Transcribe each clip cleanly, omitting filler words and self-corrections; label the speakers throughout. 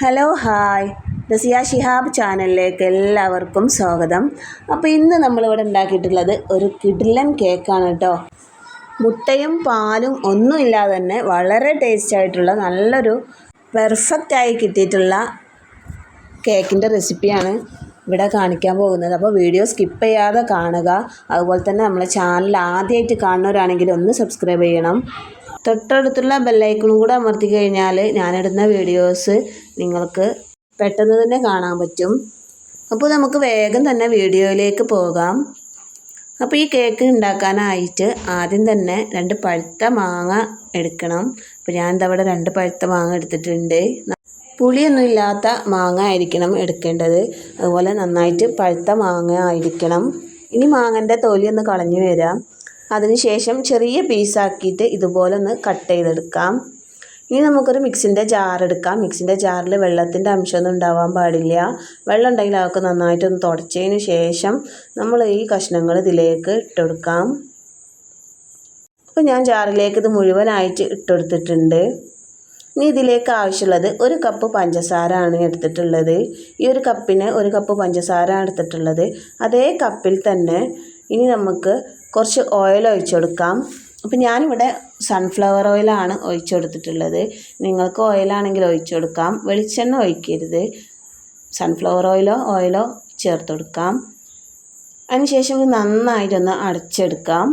Speaker 1: Hello hi Raziya Shihab ചാനലിലേക്ക് എല്ലാവർക്കും സ്വാഗതം. അപ്പോൾ ഇന്ന് നമ്മളിവിടെ ഉണ്ടാക്കിയിട്ടുള്ളത് ഒരു കിടിലൻ കേക്കാണ് കേട്ടോ. മുട്ടയും പാലും ഒന്നുമില്ലാതെ തന്നെ വളരെ ടേസ്റ്റ് ആയിട്ടുള്ള നല്ലൊരു പെർഫെക്റ്റായി കിട്ടിയിട്ടുള്ള കേക്കിൻ്റെ റെസിപ്പിയാണ് ഇവിടെ കാണിക്കാൻ പോകുന്നത്. അപ്പോൾ വീഡിയോ സ്കിപ്പ് ചെയ്യാതെ കാണുക. അതുപോലെ തന്നെ നമ്മളെ ചാനൽ ആദ്യമായിട്ട് കാണുന്നവരാണെങ്കിൽ ഒന്ന് സബ്സ്ക്രൈബ് ചെയ്യണം. തൊട്ടടുത്തുള്ള ബെല്ലൈക്കണും കൂടെ അമർത്തി കഴിഞ്ഞാൽ ഞാനിടുന്ന വീഡിയോസ് നിങ്ങൾക്ക് പെട്ടെന്ന് തന്നെ കാണാൻ പറ്റും. അപ്പോൾ നമുക്ക് വേഗം തന്നെ വീഡിയോയിലേക്ക് പോകാം. അപ്പോൾ ഈ കേക്ക് ഉണ്ടാക്കാനായിട്ട് ആദ്യം തന്നെ 2 പഴുത്ത മാങ്ങ എടുക്കണം. അപ്പോൾ ഞാൻ ഇവിടെ 2 പഴുത്ത മാങ്ങ എടുത്തിട്ടുണ്ട്. പുളിയൊന്നും ഇല്ലാത്ത മാങ്ങ ആയിരിക്കണം എടുക്കേണ്ടത്. അതുപോലെ നന്നായിട്ട് പഴുത്ത മാങ്ങ ആയിരിക്കണം. ഇനി മാങ്ങൻ്റെ തൊലി ഒന്ന് കളഞ്ഞു വരാം. അതിനുശേഷം ചെറിയ പീസാക്കിയിട്ട് ഇതുപോലെ ഒന്ന് കട്ട് ചെയ്തെടുക്കാം. ഇനി നമുക്കൊരു മിക്സിൻ്റെ ജാർ എടുക്കാം. മിക്സിൻ്റെ ജാറിൽ വെള്ളത്തിൻ്റെ അംശമൊന്നും ഉണ്ടാവാൻ പാടില്ല. വെള്ളം ഉണ്ടെങ്കിൽ അതൊക്കെ നന്നായിട്ടൊന്ന് തുടച്ചതിന് ശേഷം നമ്മൾ ഈ കഷ്ണങ്ങൾ ഇതിലേക്ക് ഇട്ടുകൊടുക്കാം. അപ്പോൾ ഞാൻ ജാറിലേക്ക് ഇത് മുഴുവനായിട്ട് ഇട്ടുകൊടുത്തിട്ടുണ്ട്. ഇനി ഇതിലേക്ക് ആവശ്യമുള്ളത് 1 കപ്പ് പഞ്ചസാര ആണ് എടുത്തിട്ടുള്ളത്. ഈ ഒരു കപ്പിന് 1 കപ്പ് പഞ്ചസാര എടുത്തിട്ടുള്ളത്. അതേ കപ്പിൽ തന്നെ ഇനി നമുക്ക് കുറച്ച് ഓയിൽ ഒഴിച്ചു കൊടുക്കാം. അപ്പോൾ ഞാനിവിടെ സൺഫ്ലവർ ഓയിലാണ് ഒഴിച്ചു കൊടുത്തിട്ടുള്ളത്. നിങ്ങൾക്ക് ഓയിലാണെങ്കിൽ ഒഴിച്ചു കൊടുക്കാം. വെളിച്ചെണ്ണ ഒഴിക്കരുത്. സൺഫ്ലവർ ഓയിലോ ചേർത്ത് കൊടുക്കാം. അതിനുശേഷം ഇത് നന്നായിട്ടൊന്ന് അടച്ചെടുക്കാം.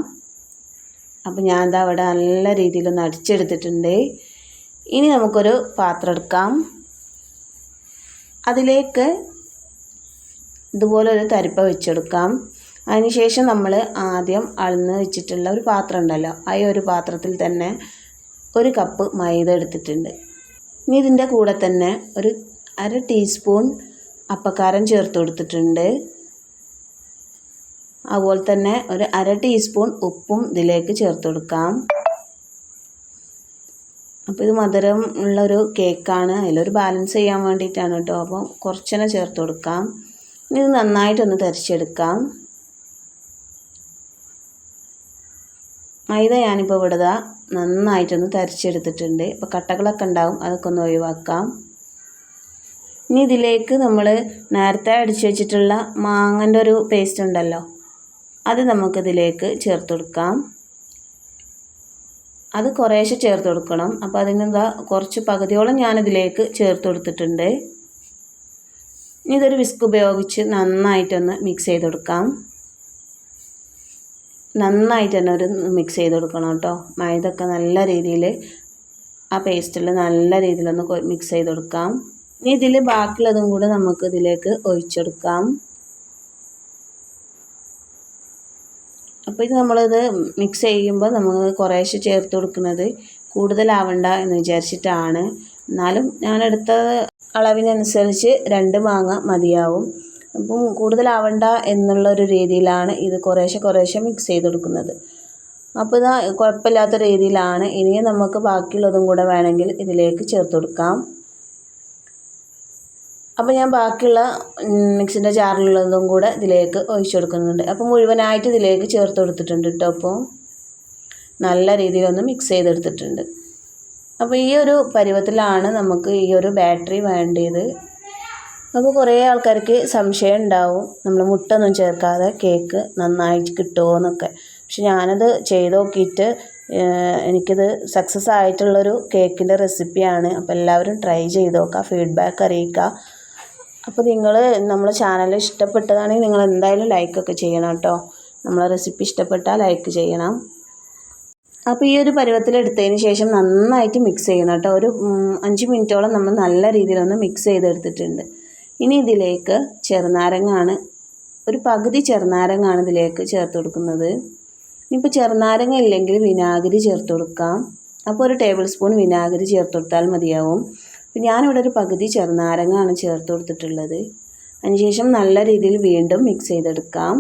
Speaker 1: അപ്പോൾ ഞാൻ ഇതാ ഇവിടെ നല്ല രീതിയിലൊന്ന് അടിച്ചെടുത്തിട്ടുണ്ട്. ഇനി നമുക്കൊരു പാത്രം എടുക്കാം. അതിലേക്ക് ഇതുപോലെ ഒരു തരിപ്പ വെച്ചെടുക്കാം. അതിനുശേഷം നമ്മൾ ആദ്യം അളന്ന് വെച്ചിട്ടുള്ള ഒരു പാത്രം ഉണ്ടല്ലോ, ആ ഒരു പാത്രത്തിൽ തന്നെ 1 കപ്പ് മൈദ എടുത്തിട്ടുണ്ട്. ഇനി ഇതിൻ്റെ കൂടെ തന്നെ ഒരു 1/2 ടീസ്പൂൺ അപ്പക്കാരം ചേർത്ത് കൊടുത്തിട്ടുണ്ട്. അതുപോലെ തന്നെ ഒരു 1/2 ടീസ്പൂൺ ഉപ്പും ഇതിലേക്ക് ചേർത്ത് കൊടുക്കാം. അപ്പോൾ ഇത് മധുരം ഉള്ളൊരു കേക്കാണ്, അതിലൊരു ബാലൻസ് ചെയ്യാൻ വേണ്ടിയിട്ടാണ് കേട്ടോ. അപ്പോൾ കുറച്ചെന്നെ ചേർത്ത് കൊടുക്കാം. ഇനി ഇത് നന്നായിട്ടൊന്ന് തരിച്ചെടുക്കാം. മൈദ ഞാനിപ്പോൾ ഇവിടെ നന്നായിട്ടൊന്ന് തരിച്ചെടുത്തിട്ടുണ്ട്. ഇപ്പോൾ കട്ടകളൊക്കെ ഉണ്ടാവും, അതൊക്കെ ഒന്ന് ഒഴിവാക്കാം. ഇനി ഇതിലേക്ക് നമ്മൾ നേരത്തെ അടിച്ചു വെച്ചിട്ടുള്ള മാങ്ങൻ്റെ ഒരു പേസ്റ്റ് ഉണ്ടല്ലോ, അത് നമുക്കിതിലേക്ക് ചേർത്ത് കൊടുക്കാം. അത് കുറേശ്ശെ ചേർത്ത് കൊടുക്കണം. അപ്പോൾ അതിനെന്താ കുറച്ച് പകുതിയോളം ഞാനിതിലേക്ക് ചേർത്ത് കൊടുത്തിട്ടുണ്ട്. ഇനി ഇതൊരു വിസ്ക് ഉപയോഗിച്ച് നന്നായിട്ടൊന്ന് മിക്സ് ചെയ്ത് കൊടുക്കാം. നന്നായിട്ട് തന്നെ ഒരു മിക്സ് ചെയ്ത് കൊടുക്കണം കേട്ടോ. മൈദൊക്കെ നല്ല രീതിയിൽ ആ പേസ്റ്റിൽ നല്ല രീതിയിലൊന്ന് മിക്സ് ചെയ്ത് കൊടുക്കാം. ഇനി ഇതിൽ ബാക്കിയുള്ളതും കൂടെ നമുക്ക് ഇതിലേക്ക് ഒഴിച്ചെടുക്കാം. അപ്പോൾ ഇത് നമ്മളിത് മിക്സ് ചെയ്യുമ്പോൾ നമ്മൾ കുറേശ്ശെ ചേർത്ത് കൊടുക്കുന്നത് കൂടുതലാവണ്ട എന്ന് വിചാരിച്ചിട്ടാണ്. എന്നാലും ഞാനെടുത്ത അളവിനനുസരിച്ച് 2 മാങ്ങ മതിയാവും. അപ്പം കൂടുതലാവണ്ട എന്നുള്ളൊരു രീതിയിലാണ് ഇത് കുറേശ്ശെ മിക്സ് ചെയ്ത് കൊടുക്കുന്നത്. അപ്പോൾ ഇതാ കുഴപ്പമില്ലാത്ത രീതിയിലാണ്. ഇനിയും നമുക്ക് ബാക്കിയുള്ളതും കൂടെ വേണമെങ്കിൽ ഇതിലേക്ക് ചേർത്ത് കൊടുക്കാം. അപ്പോൾ ഞാൻ ബാക്കിയുള്ള മിക്സിൻ്റെ ജാറിലുള്ളതും കൂടെ ഇതിലേക്ക് ഒഴിച്ചു കൊടുക്കുന്നുണ്ട്. അപ്പോൾ മുഴുവനായിട്ട് ഇതിലേക്ക് ചേർത്ത് കൊടുത്തിട്ടുണ്ട് കേട്ടോ. അപ്പോൾ നല്ല രീതിയിലൊന്ന് മിക്സ് ചെയ്തെടുത്തിട്ടുണ്ട്. അപ്പോൾ ഈ ഒരു പരുവത്തിലാണ് നമുക്ക് ഈ ഒരു ബാറ്ററി വേണ്ടത്. അപ്പോൾ കുറേ ആൾക്കാർക്ക് സംശയം ഉണ്ടാവും, നമ്മൾ മുട്ട ഒന്നും ചേർക്കാതെ കേക്ക് നന്നായിട്ട് കിട്ടുമോ എന്നൊക്കെ. പക്ഷെ ഞാനത് ചെയ്ത് നോക്കിയിട്ട് എനിക്കിത് സക്സസ് ആയിട്ടുള്ളൊരു കേക്കിൻ്റെ റെസിപ്പിയാണ്. അപ്പോൾ എല്ലാവരും ട്രൈ ചെയ്ത് നോക്കുക, ഫീഡ്ബാക്ക് അറിയിക്കുക. അപ്പോൾ നിങ്ങൾ നമ്മളെ ചാനൽ ഇഷ്ടപ്പെട്ടതാണെങ്കിൽ നിങ്ങൾ എന്തായാലും ലൈക്കൊക്കെ ചെയ്യണം കേട്ടോ. നമ്മളെ റെസിപ്പി ഇഷ്ടപ്പെട്ടാൽ ലൈക്ക് ചെയ്യണം. അപ്പോൾ ഈ ഒരു പരുവത്തിലെടുത്തതിന് ശേഷം നന്നായിട്ട് മിക്സ് ചെയ്യണം കേട്ടോ. ഒരു 5 മിനിറ്റോളം നമ്മൾ നല്ല രീതിയിലൊന്ന് മിക്സ് ചെയ്തെടുത്തിട്ടുണ്ട്. ഇനി ഇതിലേക്ക് ചെറുനാരങ്ങാണ്, ഒരു പകുതി ചെറുനാരങ്ങാണ് ഇതിലേക്ക് ചേർത്ത് കൊടുക്കുന്നത്. ഇനിയിപ്പോൾ ചെറുനാരങ്ങ ഇല്ലെങ്കിൽ വിനാഗിരി ചേർത്ത് കൊടുക്കാം. അപ്പോൾ ഒരു ടേബിൾ സ്പൂൺ വിനാഗിരി ചേർത്ത് കൊടുത്താൽ മതിയാവും. അപ്പോൾ ഞാനിവിടെ ഒരു പകുതി ചെറുനാരങ്ങാണ് ചേർത്ത് കൊടുത്തിട്ടുള്ളത്. അതിനുശേഷം നല്ല രീതിയിൽ വീണ്ടും മിക്സ് ചെയ്തെടുക്കാം.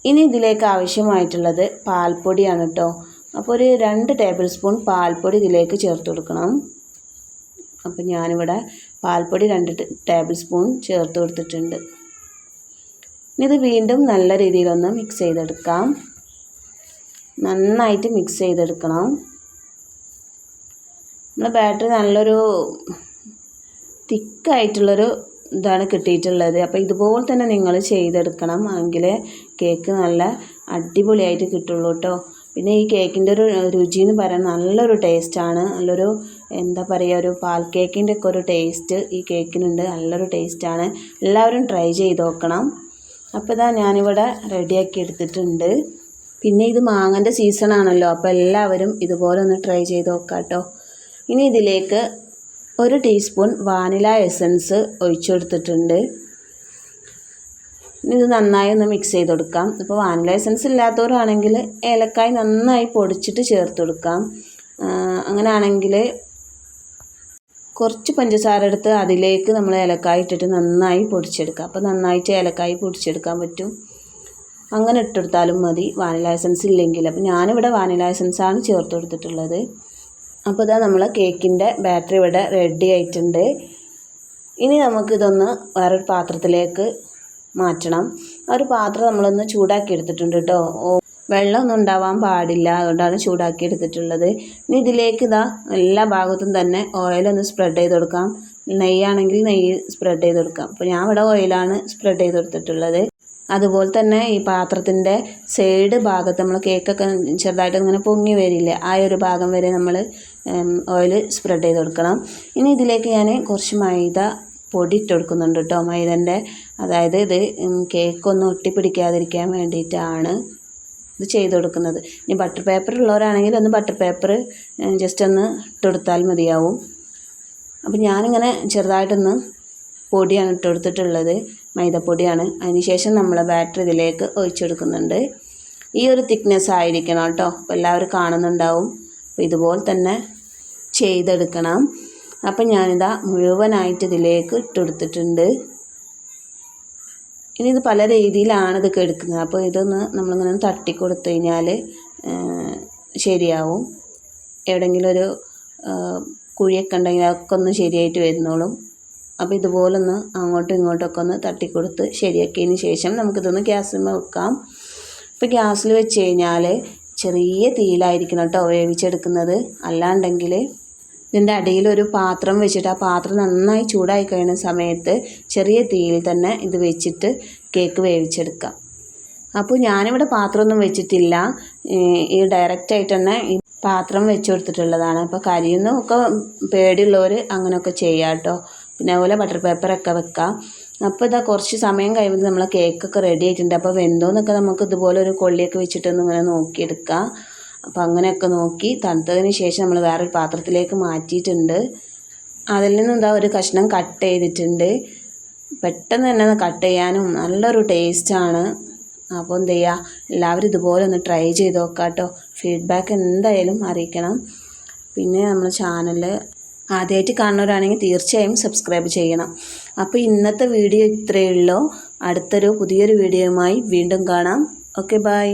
Speaker 1: ഇനി ഇതിലേക്ക് ആവശ്യമായിട്ടുള്ളത് പാൽപ്പൊടിയാണ് കേട്ടോ. അപ്പോൾ ഒരു 2 ടേബിൾ സ്പൂൺ പാൽപ്പൊടി ഇതിലേക്ക് ചേർത്ത് കൊടുക്കണം. അപ്പോൾ ഞാനിവിടെ പാൽപ്പൊടി 2 ടേബിൾ സ്പൂൺ ചേർത്ത് കൊടുത്തിട്ടുണ്ട്. ഇനി ഇത് വീണ്ടും നല്ല രീതിയിലൊന്ന് മിക്സ് ചെയ്തെടുക്കാം. നന്നായിട്ട് മിക്സ് ചെയ്തെടുക്കണം. നമ്മളെ ബാറ്ററി നല്ലൊരു തിക്കായിട്ടുള്ളൊരു ഇതാണ് കിട്ടിയിട്ടുള്ളത്. അപ്പോൾ ഇതുപോലെ തന്നെ നിങ്ങൾ ചെയ്തെടുക്കണം, എങ്കിലേ കേക്ക് നല്ല അടിപൊളിയായിട്ട് കിട്ടുള്ളൂ കേട്ടോ. പിന്നെ ഈ കേക്കിൻ്റെ ഒരു രുചി എന്ന് പറയാൻ നല്ലൊരു ടേസ്റ്റാണ്. നല്ലൊരു എന്താ പറയുക, ഒരു പാൽ കേക്കിൻ്റെ ഒക്കെ ഒരു ടേസ്റ്റ് ഈ കേക്കിനുണ്ട്. നല്ലൊരു ടേസ്റ്റാണ്. എല്ലാവരും ട്രൈ ചെയ്ത് നോക്കണം. അപ്പോൾ ഇതാ ഞാനിവിടെ റെഡിയാക്കി എടുത്തിട്ടുണ്ട്. പിന്നെ ഇത് മാങ്ങൻ്റെ സീസൺ ആണല്ലോ, അപ്പോൾ എല്ലാവരും ഇതുപോലെ ഒന്ന് ട്രൈ ചെയ്ത് നോക്കാം കേട്ടോ. ഇനി ഇതിലേക്ക് 1 ടീസ്പൂൺ വാനില എസൻസ് ഒഴിച്ചു കൊടുത്തിട്ടുണ്ട്. ഇനി ഇത് നന്നായി ഒന്ന് മിക്സ് ചെയ്ത് കൊടുക്കാം. ഇപ്പോൾ വാനില എസൻസ് ഇല്ലാത്തവരാണെങ്കിൽ ഏലക്കായ് നന്നായി പൊടിച്ചിട്ട് ചേർത്ത് കൊടുക്കാം. അങ്ങനെയാണെങ്കിൽ കുറച്ച് പഞ്ചസാര എടുത്ത് അതിലേക്ക് നമ്മൾ ഏലക്കായ് ഇട്ടിട്ട് നന്നായി പൊടിച്ചെടുക്കാം. അപ്പോൾ നന്നായിട്ട് ഏലക്കായ് പൊടിച്ചെടുക്കാൻ പറ്റും. അങ്ങനെ ഇട്ടെടുത്താലും മതി, വാനില എസൻസ് ഇല്ലെങ്കിൽ. അപ്പോൾ ഞാനിവിടെ വാനില എസൻസാണ് ചേർത്ത് കൊടുത്തിട്ടുള്ളത്. അപ്പോൾ ഇതാ നമ്മൾ കേക്കിൻ്റെ ബാറ്ററി ഇവിടെ റെഡി ആയിട്ടുണ്ട്. ഇനി നമുക്കിതൊന്ന് വേറൊരു പാത്രത്തിലേക്ക് മാറ്റണം. ആ ഒരു പാത്രം നമ്മളൊന്ന് ചൂടാക്കി എടുത്തിട്ടുണ്ട് കേട്ടോ. വെള്ളമൊന്നും ഉണ്ടാവാൻ പാടില്ല, അതുകൊണ്ടാണ് ചൂടാക്കി എടുത്തിട്ടുള്ളത്. ഇനി ഇതിലേക്ക് ഇതാ എല്ലാ ഭാഗത്തും തന്നെ ഓയിലൊന്ന് സ്പ്രെഡ് ചെയ്ത് കൊടുക്കാം. നെയ്യാണെങ്കിൽ നെയ്യ് സ്പ്രെഡ് ചെയ്ത് കൊടുക്കാം. അപ്പോൾ ഞാൻ ഇവിടെ ഓയിലാണ് സ്പ്രെഡ് ചെയ്ത് കൊടുത്തിട്ടുള്ളത്. അതുപോലെ തന്നെ ഈ പാത്രത്തിൻ്റെ സൈഡ് ഭാഗത്ത് നമ്മൾ കേക്കൊക്കെ ചെറുതായിട്ട് ഇങ്ങനെ പൊങ്ങി വരില്ലേ, ആ ഒരു ഭാഗം വരെ നമ്മൾ ഓയിൽ സ്പ്രെഡ് ചെയ്ത് കൊടുക്കണം. ഇനി ഇതിലേക്ക് ഞാൻ കുറച്ച് മൈദ പൊടി ഇട്ട് കൊടുക്കുന്നുണ്ട് കേട്ടോ. മൈദൻ്റെ, അതായത് ഇത് കേക്കൊന്നും ഒട്ടിപ്പിടിക്കാതിരിക്കാൻ വേണ്ടിയിട്ടാണ് ഇത് ചെയ്ത് കൊടുക്കുന്നത്. ഇനി ബട്ടർ പേപ്പർ ഉള്ളവരാണെങ്കിൽ ഒന്ന് ബട്ടർ പേപ്പർ ജസ്റ്റ് ഒന്ന് ഇട്ട് കൊടുത്താൽ മതിയാവും. അപ്പം ഞാനിങ്ങനെ ചെറുതായിട്ടൊന്ന് പൊടിയാണ് ഇട്ട് കൊടുത്തിട്ടുള്ളത്, മൈദപ്പൊടിയാണ്. അതിനുശേഷം നമ്മൾ ബാറ്ററി ഇതിലേക്ക് ഒഴിച്ചെടുക്കുന്നുണ്ട്. ഈ ഒരു തിക്നെസ് ആയിരിക്കണം കേട്ടോ. അപ്പോൾ എല്ലാവരും കാണുന്നുണ്ടാവും. അപ്പോൾ ഇതുപോലെ തന്നെ ചെയ്തെടുക്കണം. അപ്പം ഞാനിതാ മുഴുവനായിട്ട് ഇതിലേക്ക് ഇട്ടെടുത്തിട്ടുണ്ട്. ഇനി ഇത് പല രീതിയിലാണ് ഇതൊക്കെ എടുക്കുന്നത്. അപ്പോൾ ഇതൊന്ന് നമ്മളിങ്ങനെ തട്ടി കൊടുത്തു കഴിഞ്ഞാൽ ശരിയാവും. എവിടെയെങ്കിലും ഒരു കുഴിയൊക്കെ ഉണ്ടെങ്കിൽ അതൊക്കെ ഒന്ന് ശരിയായിട്ട് വരുന്നോളും. അപ്പോൾ ഇതുപോലൊന്ന് അങ്ങോട്ടും ഇങ്ങോട്ടൊക്കെ ഒന്ന് തട്ടിക്കൊടുത്ത് ശരിയാക്കിയതിന് ശേഷം നമുക്കിതൊന്ന് ഗ്യാസിൽ വെക്കാം. ഇപ്പോൾ ഗ്യാസിൽ വെച്ച് കഴിഞ്ഞാൽ ചെറിയ തീയിലായിരിക്കണം കേട്ടോ വേവിച്ചെടുക്കുന്നത്. അല്ലാണ്ടെങ്കിൽ ഇതിൻ്റെ അടിയിലൊരു പാത്രം വെച്ചിട്ട് ആ പാത്രം നന്നായി ചൂടായി കഴിയുന്ന സമയത്ത് ചെറിയ തീയിൽ തന്നെ ഇത് വെച്ചിട്ട് കേക്ക് വേവിച്ചെടുക്കാം. അപ്പോൾ ഞാനിവിടെ പാത്രമൊന്നും വെച്ചിട്ടില്ല, ഈ ഡയറക്റ്റായിട്ട് തന്നെ ഈ പാത്രം വെച്ച് കൊടുത്തിട്ടുള്ളതാണ്. അപ്പോൾ കരിയൊന്നും പേടിയുള്ളവർ അങ്ങനെയൊക്കെ ചെയ്യാം കേട്ടോ. പിന്നെ അതുപോലെ ബട്ടർ പേപ്പറൊക്കെ വെക്കാം. അപ്പോൾ ഇതാ കുറച്ച് സമയം കഴിയുമ്പോൾ നമ്മളെ കേക്കൊക്കെ റെഡി ആയിട്ടുണ്ട്. അപ്പോൾ വെന്തോന്നൊക്കെ നമുക്ക് ഇതുപോലെ ഒരു കൊള്ളിയൊക്കെ വെച്ചിട്ടൊന്ന് ഇങ്ങനെ നോക്കിയെടുക്കാം. അപ്പോൾ അങ്ങനെയൊക്കെ നോക്കി തണുത്തതിന് ശേഷം നമ്മൾ വേറൊരു പാത്രത്തിലേക്ക് മാറ്റിയിട്ടുണ്ട്. അതിൽ നിന്ന് എന്താ ഒരു കഷ്ണം കട്ട് ചെയ്തിട്ടുണ്ട്. പെട്ടെന്ന് തന്നെ കട്ട് ചെയ്യാനും നല്ലൊരു ടേസ്റ്റാണ്. അപ്പോൾ എന്ത് ചെയ്യുക, എല്ലാവരും ഇതുപോലെ ഒന്ന് ട്രൈ ചെയ്ത് നോക്കാം കേട്ടോ. ഫീഡ്ബാക്ക് എന്തായാലും അറിയിക്കണം. പിന്നെ നമ്മുടെ ചാനൽ ആദ്യമായിട്ട് കാണുന്നവരാണെങ്കിൽ തീർച്ചയായും സബ്സ്ക്രൈബ് ചെയ്യണം. അപ്പോൾ ഇന്നത്തെ വീഡിയോ ഇത്രയേ ഉള്ളൂ. പുതിയൊരു വീഡിയോയുമായി വീണ്ടും കാണാം. Okay, by.